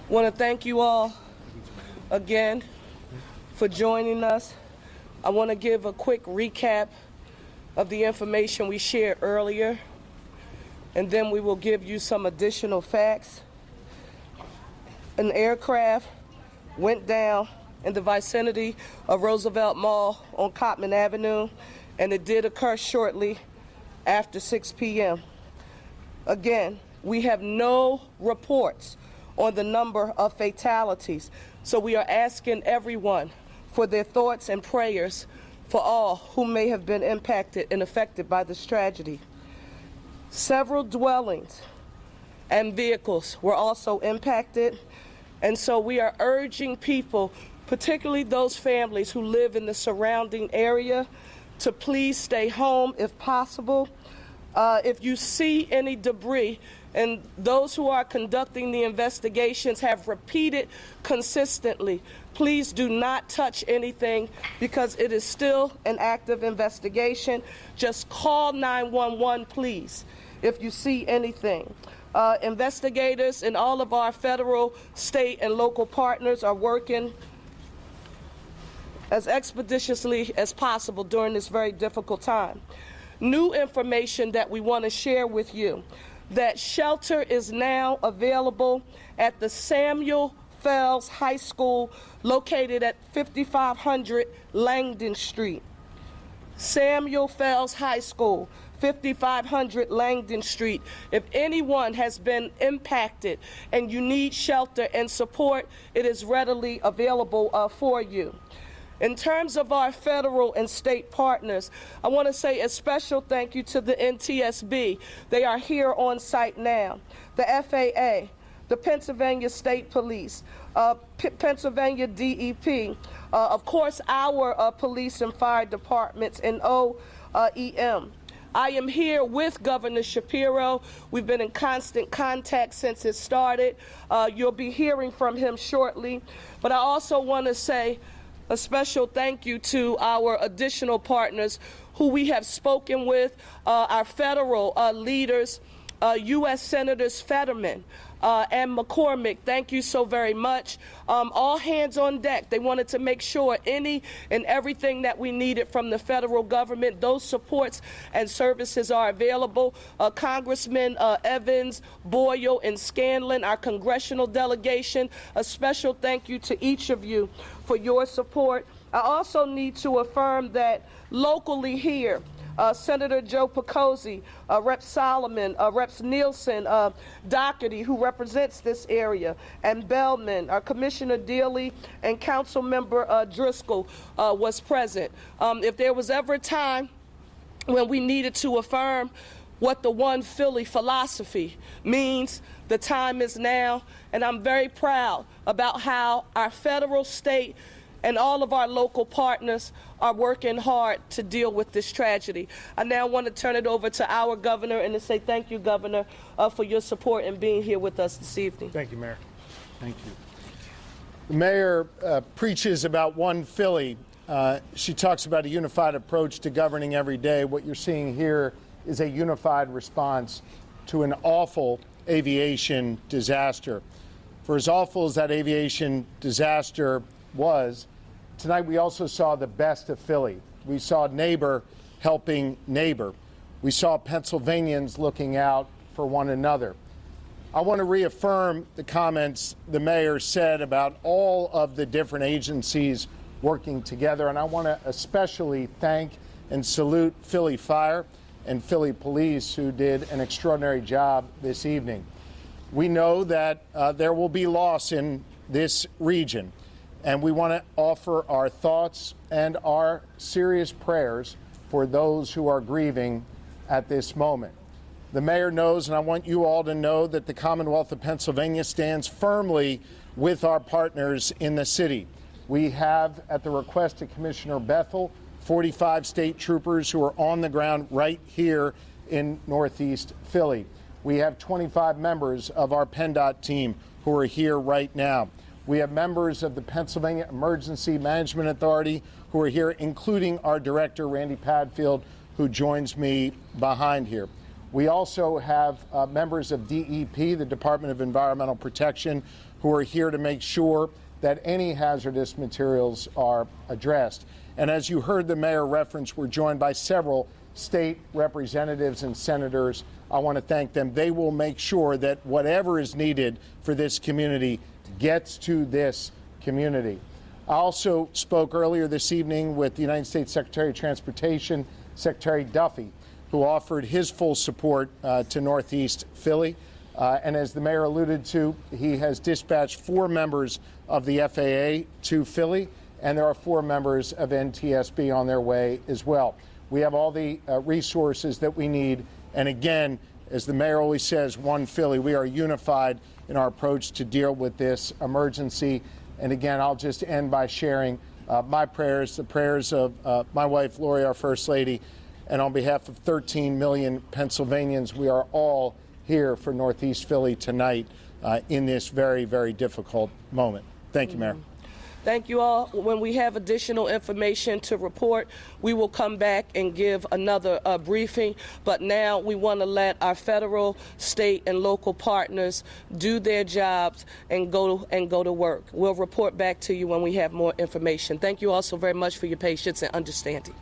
I want to thank you all again for joining us. I want to give a quick recap of the information we shared earlier, and then we will give you some additional facts. An aircraft went down in the vicinity of Roosevelt Mall on Cottman Avenue, and it did occur shortly after 6 p.m. Again, we have no reports on the number of fatalities, so we are asking everyone for their thoughts and prayers for all who may have been impacted and affected by this tragedy. Several dwellings and vehicles were also impacted, and so we are urging people, particularly those families who live in the surrounding area, to please stay home if possible. If you see any debris, and those who are conducting the investigations have repeated consistently, please do not touch anything because it is still an active investigation. Just call 911, please, if you see anything. Investigators and all of our federal, state, and local partners are working as expeditiously as possible during this very difficult time. New information that we want to share with you, that shelter is now available at the Samuel Fells High School located at 5500 Langdon Street. Samuel Fells High School, 5500 Langdon Street. If anyone has been impacted and you need shelter and support, it is readily available for you. In terms of our federal and state partners, I want to say a special thank you to the NTSB. They are here on site now. The FAA, the Pennsylvania State Police, Pennsylvania DEP, of course our police and fire departments, and OEM. I am here with Governor Shapiro. We've been in constant contact since it started. You'll be hearing from him shortly. But I also want to say a special thank you to our additional partners who we have spoken with, our federal leaders, U.S. Senators Fetterman and McCormick. Thank you so very much. All hands on deck. They wanted to make sure any and everything that we needed from the federal government, those supports and services are available. Congressman Evans, Boyle, and Scanlon, our congressional delegation, a special thank you to each of you for your support. I also need to affirm that locally here, Senator Joe Picozzi, Rep. Solomon, Reps. Nielsen, Doherty, who represents this area, and Bellman, Commissioner Dealey, and Councilmember Driscoll was present. If there was ever a time when we needed to affirm what the One Philly philosophy means, the time is now, and I'm very proud about how our federal, state, and all of our local partners are working hard to deal with this tragedy. I now want to turn it over to our governor and to say thank you, Governor, for your support and being here with us this evening. Thank you, Mayor. Thank you. The mayor preaches about One Philly. She talks about a unified approach to governing every day. What you're seeing here is a unified response to an awful aviation disaster. For as awful as that aviation disaster was, tonight we also saw the best of Philly. We saw neighbor helping neighbor. We saw Pennsylvanians looking out for one another. I want to reaffirm the comments the mayor said about all of the different agencies working together, and I want to especially thank and salute Philly Fire and Philly Police, who did an extraordinary job this evening. We know that there will be loss in this region, and we want to offer our thoughts and our serious prayers for those who are grieving at this moment. The mayor knows, and I want you all to know, that the Commonwealth of Pennsylvania stands firmly with our partners in the city. We have, at the request of Commissioner Bethel, 45 state troopers who are on the ground right here in Northeast Philly. We have 25 members of our PennDOT team who are here right now. We have members of the Pennsylvania Emergency Management Authority who are here, including our director, Randy Padfield, who joins me behind here. We also have members of DEP, the Department of Environmental Protection, who are here to make sure that any hazardous materials are addressed. And as you heard the mayor reference, we're joined by several state representatives and senators. I want to thank them. They will make sure that whatever is needed for this community gets to this community. I also spoke earlier this evening with the United States Secretary of Transportation, Secretary Duffy, who offered his full support to Northeast Philly. And as the mayor alluded to, he has dispatched 4 members of the FAA to Philly, and there are 4 members of NTSB on their way as well. We have all the resources that we need. And again, as the mayor always says, one Philly, we are unified in our approach to deal with this emergency. And again, I'll just end by sharing my prayers, the prayers of my wife, Lori, our First Lady, and on behalf of 13 million Pennsylvanians, we are all here for Northeast Philly tonight in this very, very difficult moment. Thank you, Mayor. Thank you all. When we have additional information to report, we will come back and give another briefing. But now we want to let our federal, state, and local partners do their jobs and go to work. We'll report back to you when we have more information. Thank you all so very much for your patience and understanding.